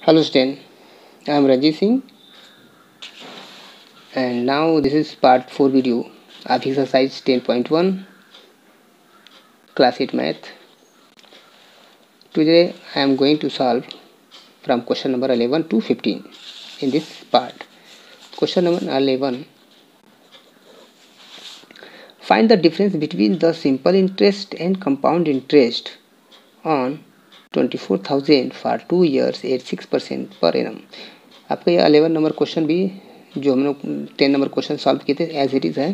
Hello student, I am Ranjit Singh and now this is part 4 video of exercise 10.1 class 8 math. Today I am going to solve from question number 11 to 15 in this part. Question number 11. Find the difference between the simple interest and compound interest on 24,000 for 2 years at 6% per annum. आपका यह 11 number question भी जो हम लोग 10 number question solve किए थे as it is है.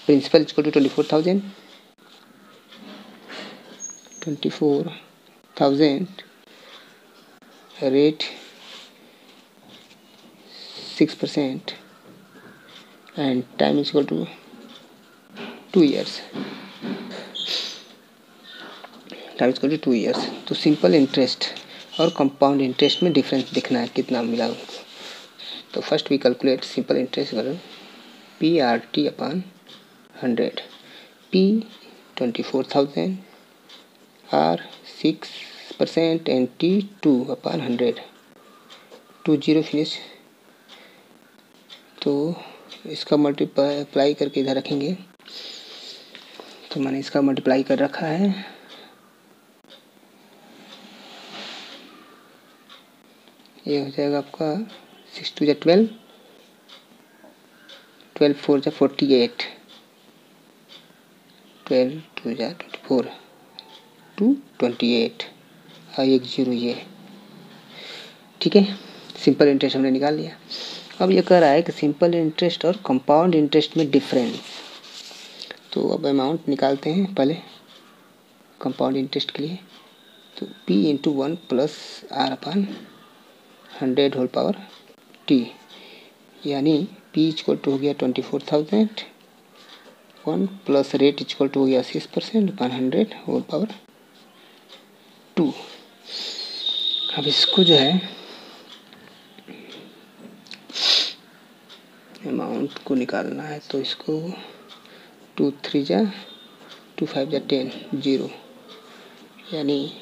Principal equal to 24,000 rate 6% and time is equal to 2 years. Time is equal to 2 years. तो सिंपल इंटरेस्ट और कंपाउंड इंटरेस्ट में डिफरेंस दिखना है कितना मिला. तो first we calculate simple interest करो PRT upon 100. P 24,000 R 6% and T 2 upon 100. 20 finish. तो इसका मल्टीप्लाई करके इधर रखेंगे. तो मैंने इसका मल्टीप्लाई कर रखा है. ये हो जाएगा आपका 6 2 12, 12 4 48, 12 2 24 28 और 1 0 ये. ठीक है, सिंपल इंटरेस्ट हमने निकाल लिया. अब ये कह रहा है कि सिंपल इंटरेस्ट और कंपाउंड इंटरेस्ट में डिफरेंस. तो अब अमाउंट निकालते हैं पहले कंपाउंड इंटरेस्ट के लिए. तो P इंटू 1 प्लस R अपन 100 होल पावर T, यानी P इक्वल टू हो गया 24,000 1 प्लस रेट इक्वल टू हो गया 6% अपन 100 होल पावर 2. अब इसको जो है अमाउंट को निकालना है. तो इसको 2 3 जा 2 5 जा 10 0, यानी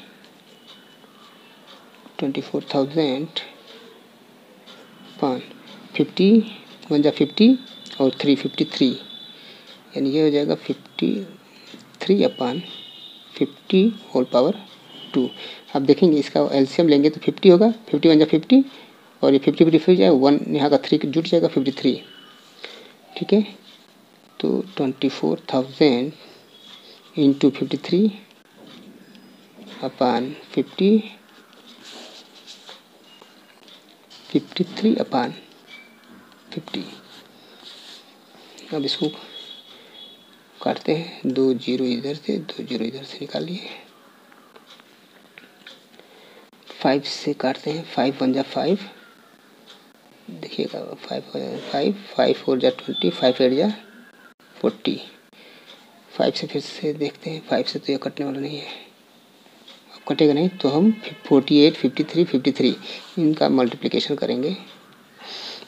24,000 पान 50 1 जा 50 और 3 53, यानी ये हो जाएगा 53 अपान 50 होल पावर 2. अब देखेंगे इसका एलसीएम लेंगे तो 50 होगा. 50 1 जा 50 और ये 50 50 जाएगा 1 यहाँ का 3 जुट जाएगा 53. ठीक है, तो 24,000 इंटू 53 अपान 53 अपान 50. अब इसको काटते हैं. 2 0 इधर से 2 0 इधर से निकालिए. 5 से काटते हैं. 5 1 जा 5, देखिएगा 5 5 4 जा 20, 5 8 जा 40. 5 से फिर से देखते हैं. 5 से तो ये कटने वाला नहीं है. अब कटेगा नहीं तो हम 48 53 53 इनका मल्टीप्लिकेशन करेंगे.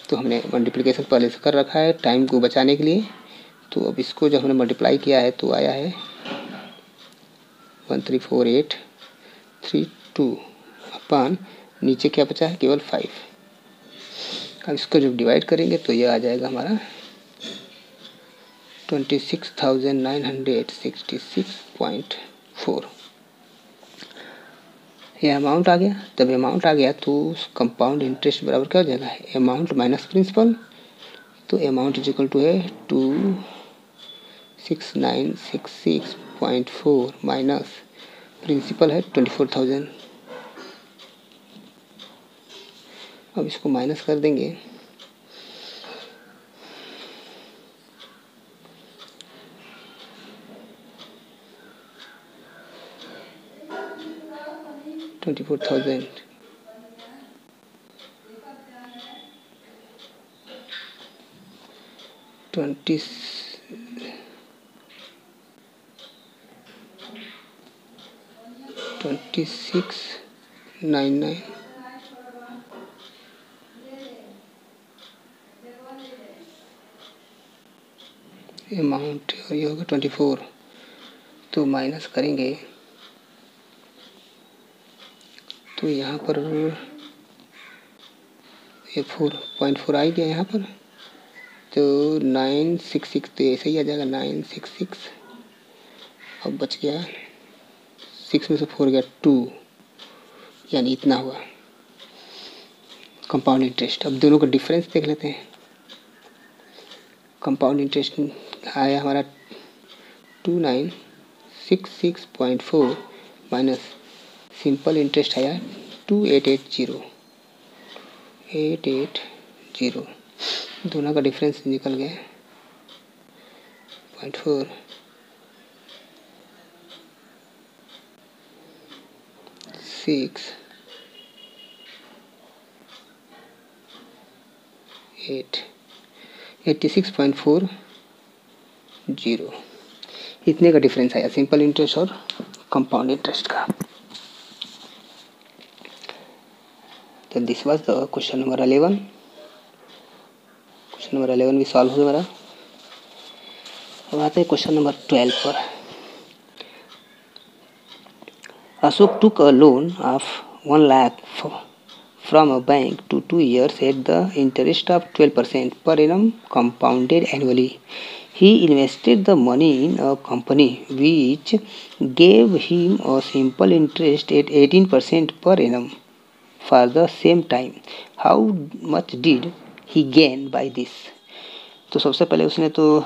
तो हमने मल्टीप्लिकेशन पहले से कर रखा है टाइम को बचाने के लिए. तो अब इसको जब हमने मल्टीप्लाई किया है तो आया है 13483 अपान नीचे क्या बचा है केवल 5. अब इसको जब डिवाइड करेंगे तो ये आ जाएगा हमारा 26,966.4. ये अमाउंट आ गया. जब अमाउंट आ गया तो कंपाउंड इंटरेस्ट बराबर क्या हो जाएगा अमाउंट माइनस प्रिंसिपल. तो अमाउंट इज इक्वल टू है 26,966.4 माइनस प्रिंसिपल है 24,000. अब इसको माइनस कर देंगे. $24,000 2699 अमाउंट और ये होगा 24. तो माइनस करेंगे तो यहाँ पर ये 4.4 आ गया यहाँ पर, तो 966, तो ऐसे ही आ जाएगा 966। अब बच गया 6 में से 4 गया 2, यानी इतना हुआ कंपाउंड इंटरेस्ट। अब दोनों का डिफरेंस देख लेते हैं। कंपाउंड इंटरेस्ट आया हमारा 2966.4 माइनस सिंपल इंटरेस्ट आया 2880। दोनों का डिफरेंस निकल गया 0.4 6 8 86.40। इतने का डिफरेंस आया सिंपल इंटरेस्ट और कंपाउंड इंटरेस्ट का। तो this was the question number 11। Question number 11 भी सॉल्व हुआ मेरा। अब आते हैं क्वेश्चन नंबर 12 पर। Ashok took a loan of 1 lakh from a bank to 2 years at the interest of 12% per annum compounded annually. He invested the money in a company which gave him a simple interest at 18% per annum for the same time. How much did he gain by this? तो सबसे पहले उसने तो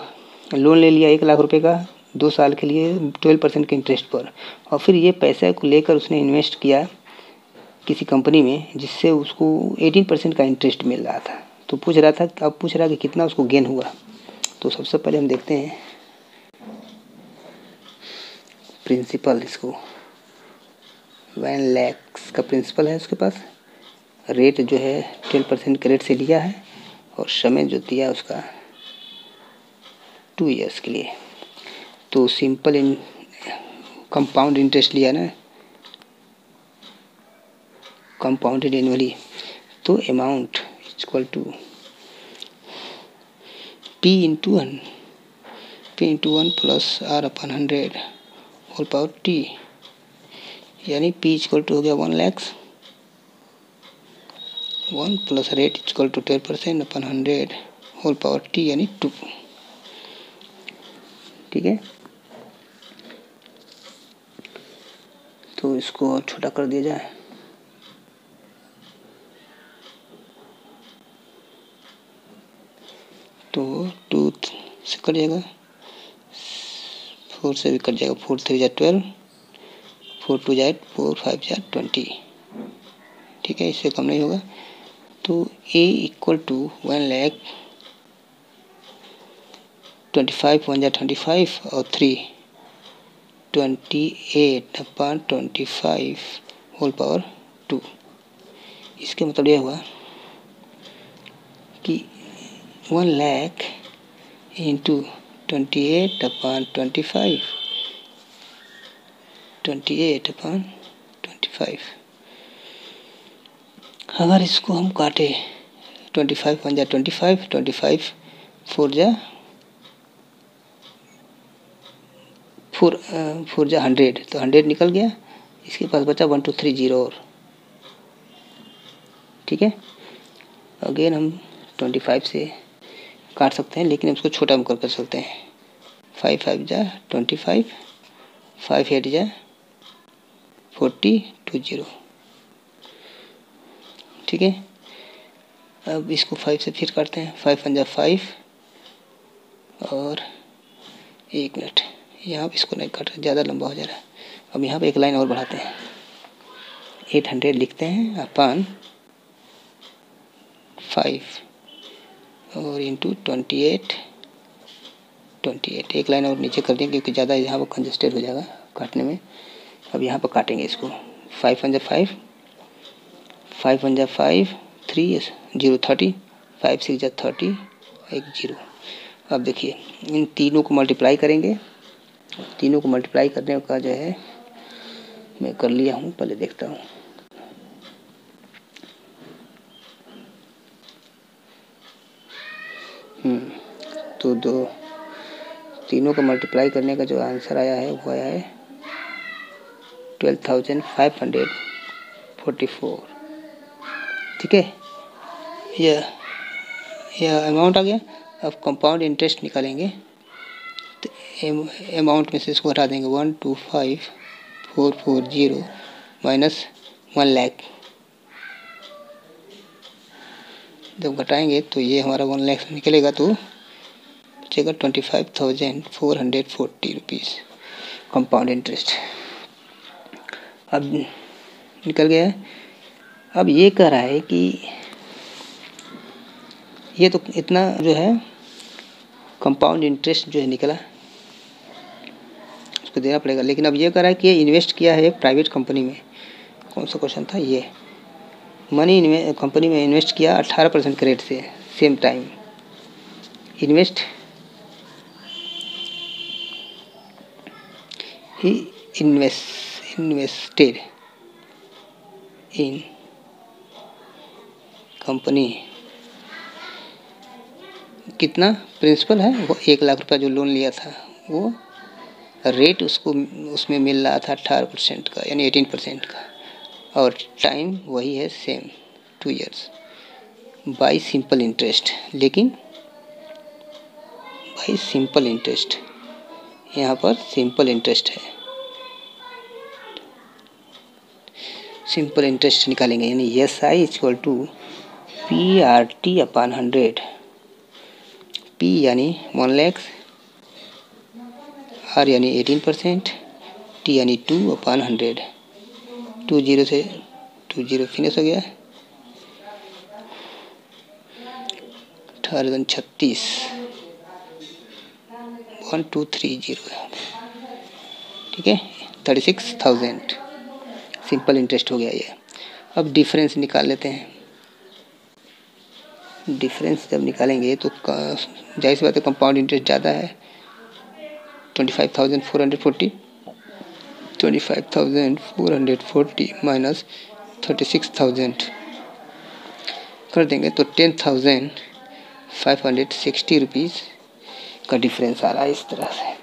loan ले लिया 1 लाख रुपए का 2 साल के लिए 12% के इंटरेस्ट पर, और फिर ये पैसे को लेकर उसने इन्वेस्ट किया किसी कंपनी में जिससे उसको 18% का इंटरेस्ट मिल रहा था। तो पूछ रहा था, अब पूछ रहा कि कितना उसको गेन हुआ। तो सबसे पहले हम देखते हैं प्रिंसिपल। इसको 1 लाख का प्रिंसिपल है उसके पास, रेट जो है 12% के रेट से लिया है, और समय जो दिया उसका 2 ईयर्स के लिए। तो सिंपल कंपाउंड इंटरेस्ट लिया ना, कंपाउंडेड एनुअली, तो amount equal to P into 1 plus R/100 whole power T, यानी P इक्वल टू हो गया 1 lakh, 1 plus rate equal to 12%/100 whole power T यानी 2। ठीक है, तो इसको और छोटा कर दिया जाए। तो 2 से कट जाएगा, 4 से भी कट जाएगा, 4 3 जा 12, 4 2 जा 8, 4 5 जा 20। ठीक है, इससे कम नहीं होगा। तो A इक्वल टू 1 लाख 25 1 जा 25 और 3 28/25 होल पावर 2। इसके मतलब यह हुआ कि 1 लाख इंटू 28/25 अगर इसको हम काटे 25 1 जा 25, 25 4 जा 4 जा 100, तो 100 निकल गया। इसके पास बचा 1 2 3 0 और। ठीक है, अगेन हम 25 से काट सकते हैं, लेकिन उसको छोटा कर सकते हैं। 5 5 जा 25, 5 8 जा 40 2 0। ठीक है, अब इसको 5 से फिर काटते हैं। 5 1 जा 5 और 1 मिनट, यहाँ पे इसको नहीं काट रहे, ज़्यादा लंबा हो जा रहा है। अब यहाँ पे एक लाइन और बढ़ाते हैं, 800 लिखते हैं अपन 5 और इंटू 28 एक लाइन और नीचे कर देंगे क्योंकि ज़्यादा यहाँ पर कंजस्टेड हो जाएगा काटने में। अब यहाँ पर काटेंगे इसको। 5 1 जा 5, 5 1 जा 5, 3 0 30, 5 6 जा 30, 1 0। अब देखिए इन तीनों को मल्टीप्लाई करेंगे। तीनों को मल्टीप्लाई करने का जो है मैं कर लिया हूँ, पहले देखता हूँ। तो तीनों को मल्टीप्लाई करने का जो आंसर आया है वो आया है 12,544। ठीक है, यह अमाउंट आ गया। अब कंपाउंड इंटरेस्ट निकालेंगे तो अमाउंट में से इसको हटा देंगे 125440 माइनस 1 लाख। जब घटाएंगे तो ये हमारा 1 लाख निकलेगा तो बचेगा 25,440 रुपीज़ कंपाउंड इंटरेस्ट। अब निकल गया। अब ये कह रहा है कि ये तो इतना जो है कंपाउंड इंटरेस्ट जो है निकला, उसको देना पड़ेगा। लेकिन अब ये कह रहा है कि ये इन्वेस्ट किया है एक प्राइवेट कंपनी में। कौन सा क्वेश्चन था ये? मनी कंपनी में इन्वेस्ट किया 18% के रेट से, same time invest he invested in company. कितना प्रिंसिपल है? वो 1 लाख रुपया जो लोन लिया था, वो रेट उसको उसमें मिल रहा था 18% का, यानी 18% का, और टाइम वही है same 2 years by simple interest. लेकिन बाई सिंपल इंटरेस्ट, यहाँ पर सिंपल इंटरेस्ट है, सिंपल इंटरेस्ट निकालेंगे, यानी S I equal to P R T upon 100। पी यानी 1 लाख, आर यानी 18%, टी यानी 2 अपॉन 100। 2 जीरो से 2 जीरो फिनिश हो गया, 1836 1230। ठीक है, 36,000 सिंपल इंटरेस्ट हो गया ये। अब डिफरेंस निकाल लेते हैं। डिफरेंस जब निकालेंगे तो जाहिर सी बात है कंपाउंड इंटरेस्ट ज़्यादा है, 25,440 माइनस 36,000 कर देंगे तो 10,560 रुपीज़ का डिफरेंस आ रहा है। इस तरह से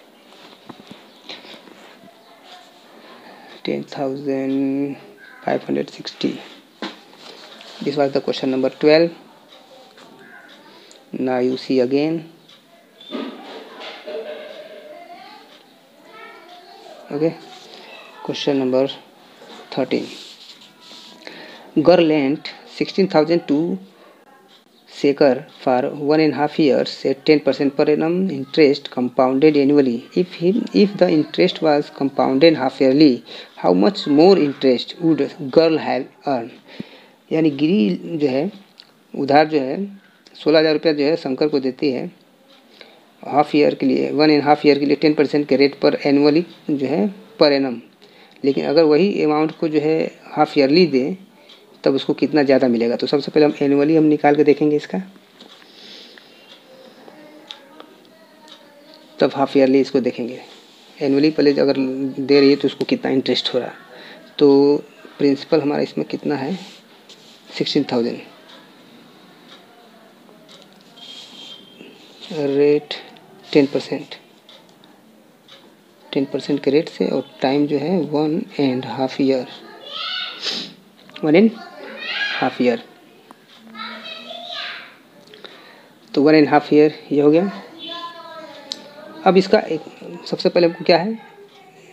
10,560। This was the question number 12. Now you see again. Okay, question number 13. Girl lent 16,000 to Sekar for 1.5 years at 10% per annum interest compounded annually. If the interest was compounded half yearly, how much more interest would girl have earned? यानी गिरी जो है उधार जो है 16,000 रुपया जो है शंकर को देती है हाफ ईयर के लिए, 1.5 ईयर के लिए 10% के रेट पर एनुअली जो है पर एनम। लेकिन अगर वही अमाउंट को जो है हाफ ईयरली दे तब उसको कितना ज़्यादा मिलेगा। तो सबसे पहले हम एनुअली निकाल के देखेंगे इसका, तब हाफ ईयरली इसको देखेंगे। एनुअली पहले अगर दे रही है तो उसको कितना इंटरेस्ट हो रहा। तो प्रिंसिपल हमारा इसमें कितना है 16,000, रेट 10% के रेट से, और टाइम जो है 1.5 ईयर, 1.5 ईयर। तो 1.5 ईयर ये हो गया। अब इसका एक सबसे पहले हमको क्या है,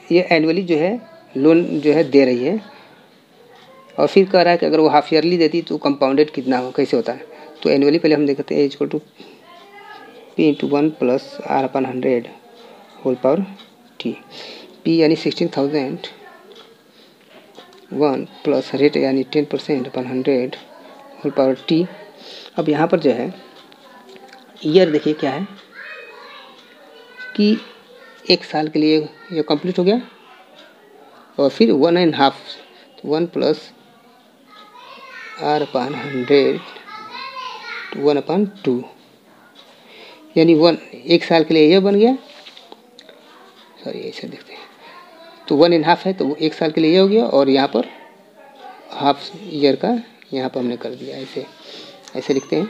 ये एनुअली जो है लोन जो है दे रही है, और फिर कह रहा है कि अगर वो हाफ ईयरली देती तो कंपाउंडेड कितना हो, कैसे होता है। तो एनुअली पहले हम देखते हैं equal to P into 1 plus R upon 100 whole power T. P यानी 16,000, 1 प्लस रेट यानी 10% अपन 100 होल पावर टी। अब यहाँ पर जो है ईयर देखिए क्या है कि 1 साल के लिए ये कंप्लीट हो गया, और फिर 1.5, 1 प्लस आर अपन 100 1 अपन 2, यानी 1 साल के लिए यह बन गया। सॉरी ऐसे देखते हैं, तो 1.5 है तो वो 1 साल के लिए ये हो गया, और यहाँ पर हाफ ईयर का यहाँ पर हमने कर दिया, ऐसे लिखते हैं।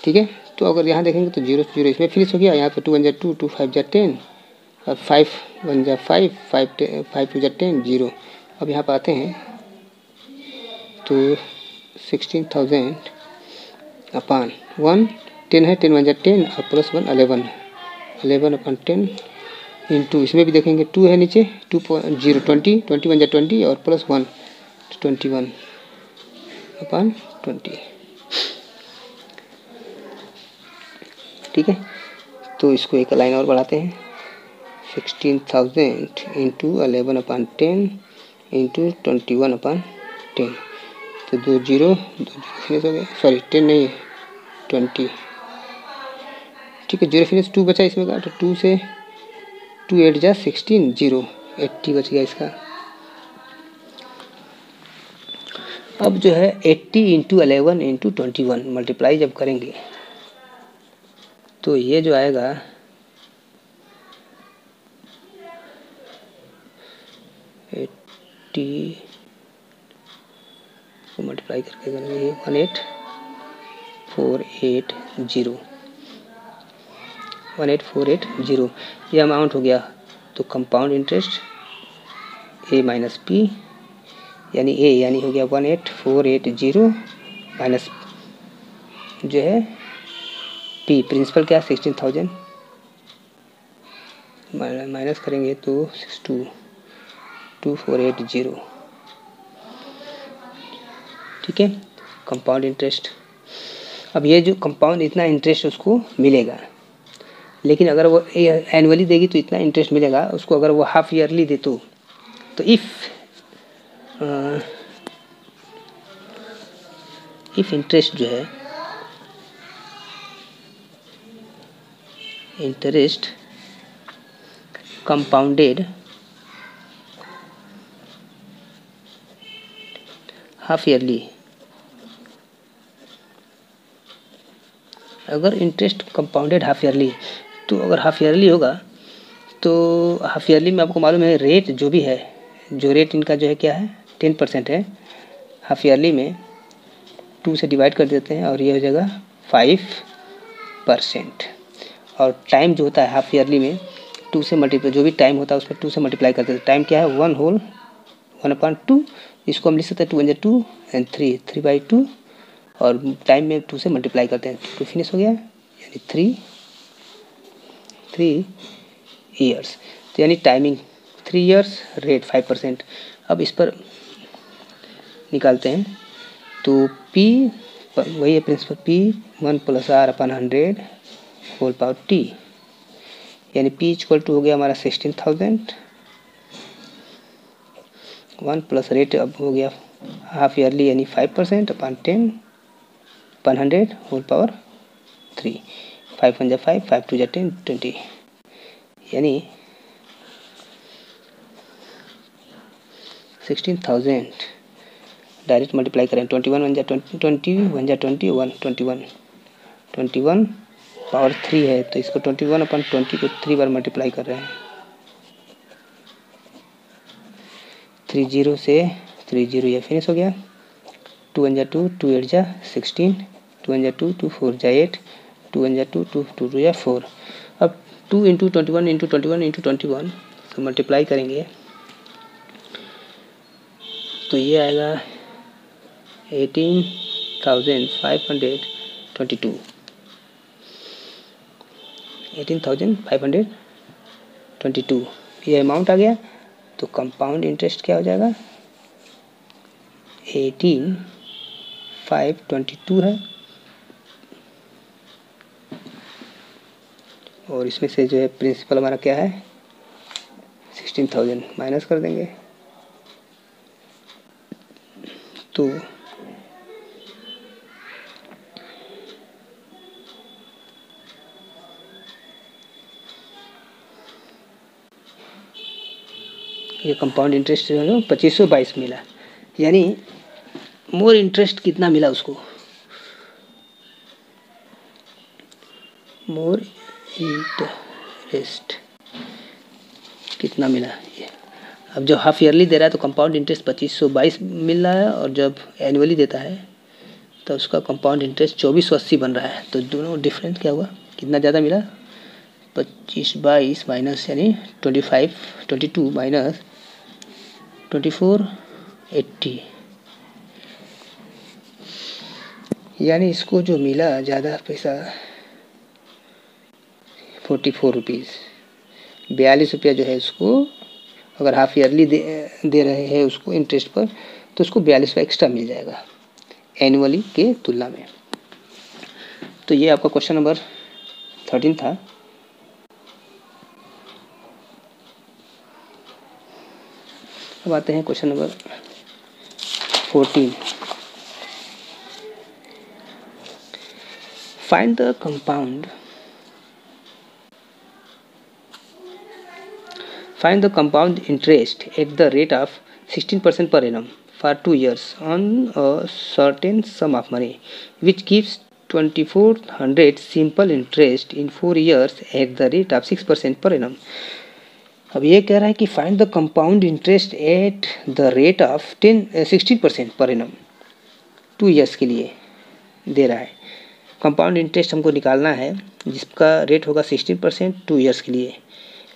ठीक है, तो अगर यहाँ देखेंगे तो 0 0 इसमें फिनिश हो गया। यहाँ पर 2 1 2, 2 5 10, और 5 1 5, 5 2 10, 0। अब यहाँ पर आते हैं तो 16,000 अपान 1, 10 है, 10 1 जा 10 और प्लस 1 11, 11 अपान 10 इंटू, इसमें भी देखेंगे 2 है नीचे, 2.0 20, 21 जा 20 और प्लस 1 21 अपान 20। ठीक है, तो इसको एक लाइन और बढ़ाते हैं, 16,000 इंटू 11 अपान 10 इंटू 21 अपान 10, तो 2 जीरो फिनिश हो गया, सॉरी 10 नहीं है 20। ठीक है, 0 फिनिश 2 बचा इसमें का, तो 2 से 2 8 जा 16, 0 80 बच गया इसका। अब जो है 80 इंटू 11 इंटू 21 मल्टीप्लाई जब करेंगे तो ये जो आएगा 80 को मल्टीप्लाई करके करेंगे 18480 ये अमाउंट हो गया। तो कंपाउंड इंटरेस्ट ए माइनस पी यानी ए यानी हो गया 18480 माइनस जो है पी प्रिंसिपल क्या 16,000 माइनस करेंगे तो 2480। ठीक है, कंपाउंड इंटरेस्ट। अब ये जो कंपाउंड इतना इंटरेस्ट उसको मिलेगा, लेकिन अगर वो एनुअली देगी तो इतना इंटरेस्ट मिलेगा उसको, अगर वो हाफ ईयरली दे तो इफ इंटरेस्ट जो है इंटरेस्ट कंपाउंडेड हाफ ईयरली, अगर इंटरेस्ट कंपाउंडेड हाफ ईयरली, तो अगर हाफ ईयरली होगा तो हाफ ईयरली में आपको मालूम है रेट जो भी है, जो रेट इनका जो है क्या है 10% है, हाफ ईयरली में 2 से डिवाइड कर देते हैं और ये हो जाएगा 5%। और टाइम जो होता है हाफ ईयरली में 2 से मल्टीप्लाई, जो भी टाइम होता है उसमें 2 से मल्टीप्लाई कर देते हैं। टाइम क्या है 1/2, इसको हम लिख सकते हैं 2 × 2 एंड 3/2 और टाइम में 2 से मल्टीप्लाई करते हैं तो फिनिश हो गया, यानी 3 ईयर्स। तो यानी टाइमिंग 3 ईयर्स, रेट 5%। अब इस पर निकालते हैं तो P वही है principal, P 1 + R/100 whole power T, यानी P इक्वल टू हो गया हमारा 16,000, 1 प्लस रेट अब हो गया हाफ ईयरली यानी 5% अपान 10/100 होल पावर 3, 5 1 जा 5, 5 2 जा 10, 20, यानी 16,000 डायरेक्ट मल्टीप्लाई करें 21 1 जा 20, 21 जा 21, 21 पावर 3 है तो इसको 21/20 को 3 बार मल्टीप्लाई कर रहे हैं, 30 से 30 ये फिनिश हो गया, 2 1 जा 2, 2 8 जा 16, 2 1 जा 2, 2 4 जा 8, 2 1 जा 2, 2 2 जा 4। अब 2 × 21 × 21 × 21 तो मल्टीप्लाई करेंगे तो ये आएगा 18,522, 18,522 ये अमाउंट आ गया। तो कंपाउंड इंटरेस्ट क्या हो जाएगा 18,522 है, और इसमें से जो है प्रिंसिपल हमारा क्या है 16,000 माइनस कर देंगे तो ये कंपाउंड इंटरेस्ट जो है 2522 मिला, यानी मोर इंटरेस्ट कितना मिला उसको, मोर इंटरेस्ट कितना मिला ये। अब जब हाफ ईयरली दे रहा है तो कंपाउंड इंटरेस्ट 2522 मिल रहा है, और जब एनुअली देता है तो उसका कंपाउंड इंटरेस्ट 2480 बन रहा है। तो दोनों डिफरेंस क्या हुआ, कितना ज़्यादा मिला 2522 माइनस यानी 22 माइनस 2480, यानी इसको जो मिला ज़्यादा पैसा 44 रुपीज़, 42 रुपया जो है उसको अगर हाफ ईयरली दे रहे हैं उसको इंटरेस्ट पर, तो उसको 42 रुपये एक्स्ट्रा मिल जाएगा एनुअली के तुलना में। तो ये आपका क्वेश्चन नंबर 13 था। अब आते हैं question number 14। Find the compound interest at the rate of 16% per annum for 2 years on a certain sum of money, which gives 2400 simple interest in 4 years at the rate of 6% per annum. अब ये कह रहा है कि find the compound interest at the rate of 16% per annum 2 years के लिए दे रहा है। कंपाउंड इंटरेस्ट हमको निकालना है जिसका रेट होगा 16% 2 ईयर्स के लिए,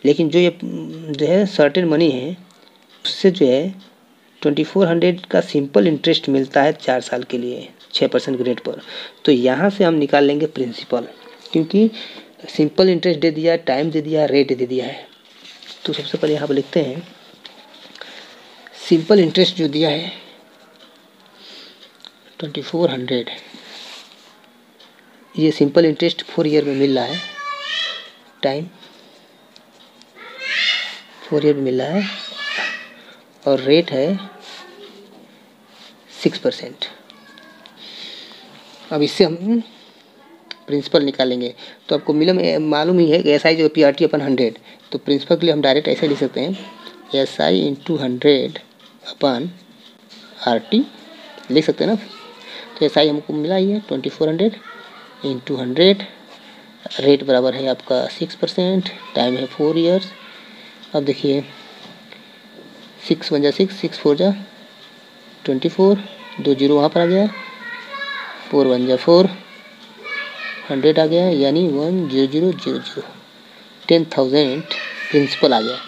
लेकिन जो ये जो है सर्टेन मनी है उससे जो है 2400 का सिंपल इंटरेस्ट मिलता है 4 साल के लिए 6% के रेट पर। तो यहाँ से हम निकाल लेंगे प्रिंसिपल, क्योंकि सिंपल इंटरेस्ट दे दिया, टाइम दे दिया, रेट दे दिया है। तो सबसे पहले यहाँ पर लिखते हैं सिंपल इंटरेस्ट जो दिया है 2400, ये सिंपल इंटरेस्ट 4 ईयर में मिल रहा है, टाइम 4 ईयर में मिल रहा है, और रेट है 6%। अब इससे हम प्रिंसिपल निकालेंगे। तो आपको मालूम ही है कि एस आई जो PRT अपन 100, तो प्रिंसिपल के लिए हम डायरेक्ट ऐसे लिख सकते हैं SI इंटू 100 अपन RT लिख सकते हैं ना। तो SI हमको मिला ही है 2400 इंटू 100, रेट बराबर है आपका 6%, टाइम है 4 ईयर्स। अब देखिए 6 1 जा 6, 6 4 जा 24, 2 जीरो वहाँ पर आ गया, 4 1 जा 4, 100 आ गया, यानी 10000, 10,000 प्रिंसिपल आ गया।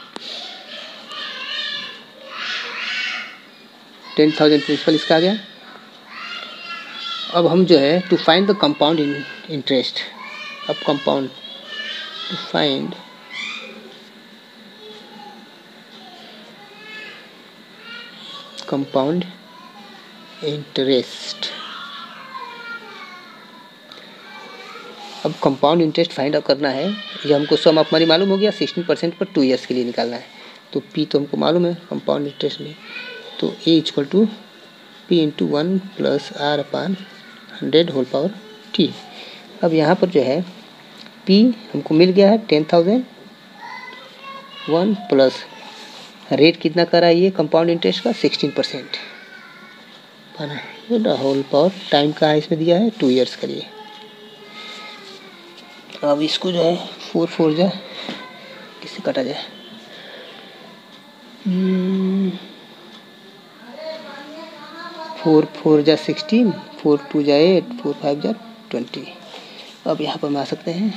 10,000 प्रिंसिपल इसका आ गया। अब हम जो है to find the compound interest, अब compound to find compound interest. अब कंपाउंड इंटरेस्ट फाइंड आउट करना है। ये हमको सम ऑफ मनी मालूम हो गया, 16% पर 2 ईयर्स के लिए निकालना है। तो P तो हमको मालूम है कंपाउंड इंटरेस्ट में, तो A equal to P into 1 plus R upon 100 whole power T। अब यहाँ पर जो है P हमको मिल गया है 10,000, 1 प्लस रेट कितना करा है ये कंपाउंड इंटरेस्ट का 16% होल पावर टाइम का है इसमें दिया है 2 ईयर्स के लिए। अब इसको जो है 4 4 जा किससे काटा जाए, 4 4 जा 16, 4 2 जा 8, 4 5 जा 20। अब यहाँ पर हम आ सकते हैं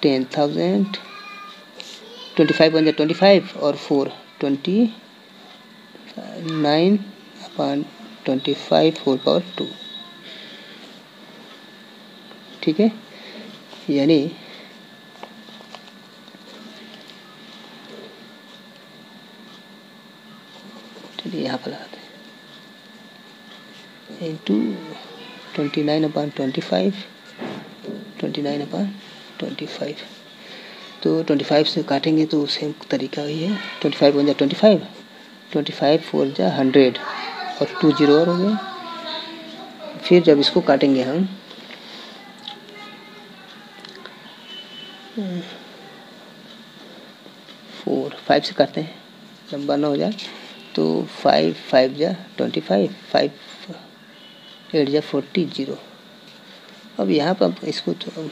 10,000, 25 1 जा 25 और 4 29 अपॉन 25 होल पावर 2, ठीक है। यानी चलिए यहाँ पर लगाते हैं इंटू 29 अपॉन 25, 29 अपॉन 25। तो 25 से काटेंगे तो सेम तरीका ही है, 25 1 जा 25, 25 4 जा 100 और 2 जीरो और हो गया। फिर जब इसको काटेंगे हम 4 5 से काटते हैं, लंबा ना हो जाए, तो 5 5 जा 25, 5 8 जा 40 जीरो। अब यहाँ पर इसको तो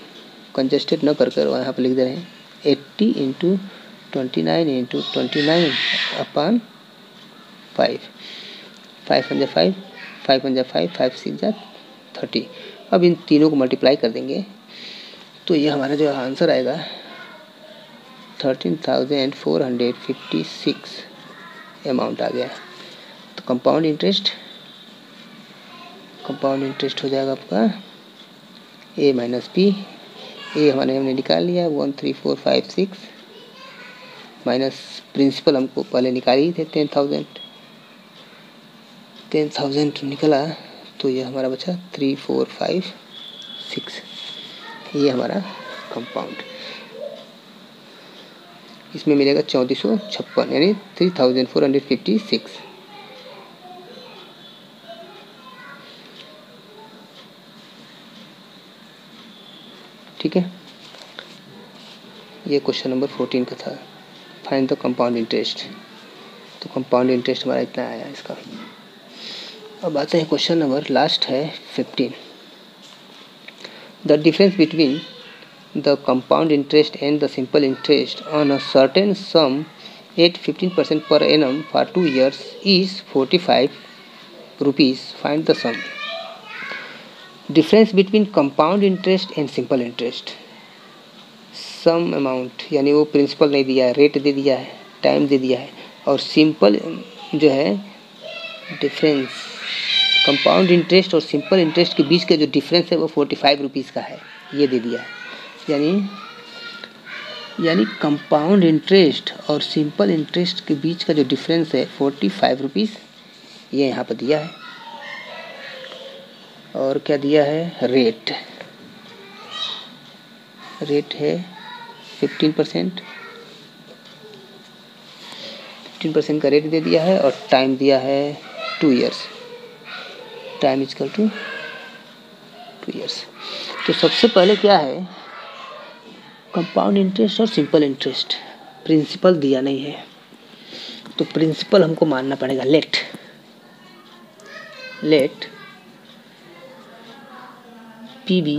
कंजस्टेड न कर यहाँ पर लिख दे रहे हैं 80 इंटू 29 इंटू 29 अपान 5, 5 1 जा 5, 5 1 जा 5, 5 6 जा 30। अब इन तीनों को मल्टीप्लाई कर देंगे तो ये हमारा जो आंसर आएगा 13,456 अमाउंट आ गया। तो कंपाउंड इंटरेस्ट कंपाउंड इंटरेस्ट हो जाएगा आपका ए माइनस पी। ए हमने निकाल लिया 13456 माइनस प्रिंसिपल हमको पहले निकाल ही थे 10,000 निकला, तो ये हमारा बचा 3456। ये हमारा कंपाउंड, इसमें मिलेगा 3456 यानी 3456। ठीक है, ये क्वेश्चन नंबर 14 का था, फाइंड द कंपाउंड इंटरेस्ट। तो कंपाउंड इंटरेस्ट हमारा इतना आया इसका। अब आते हैं क्वेश्चन नंबर लास्ट है 15। The difference between the compound interest and the simple interest on a certain sum at 15% per annum for 2 years is 45 rupees. Find the sum. Difference between compound interest and simple interest. Sum amount यानी वो principal नहीं दिया है, rate दे दिया है, time दे दिया है, और सिंपल जो है डिफरेंस कंपाउंड इंटरेस्ट और सिंपल इंटरेस्ट के बीच का जो डिफरेंस है वो 45 रुपीज़ का है, ये दे दिया है। यानी कंपाउंड इंटरेस्ट और सिंपल इंटरेस्ट के बीच का जो डिफरेंस है 45 रुपीज़, ये यहाँ पर दिया है। और क्या दिया है, रेट है 15% का रेट दे दिया है, और टाइम दिया है 2 years, time is equal to 2 years. तो सबसे पहले क्या है, कंपाउंड इंटरेस्ट और सिंपल इंटरेस्ट, प्रिंसिपल दिया नहीं है तो प्रिंसिपल हमको मानना पड़ेगा। Late P B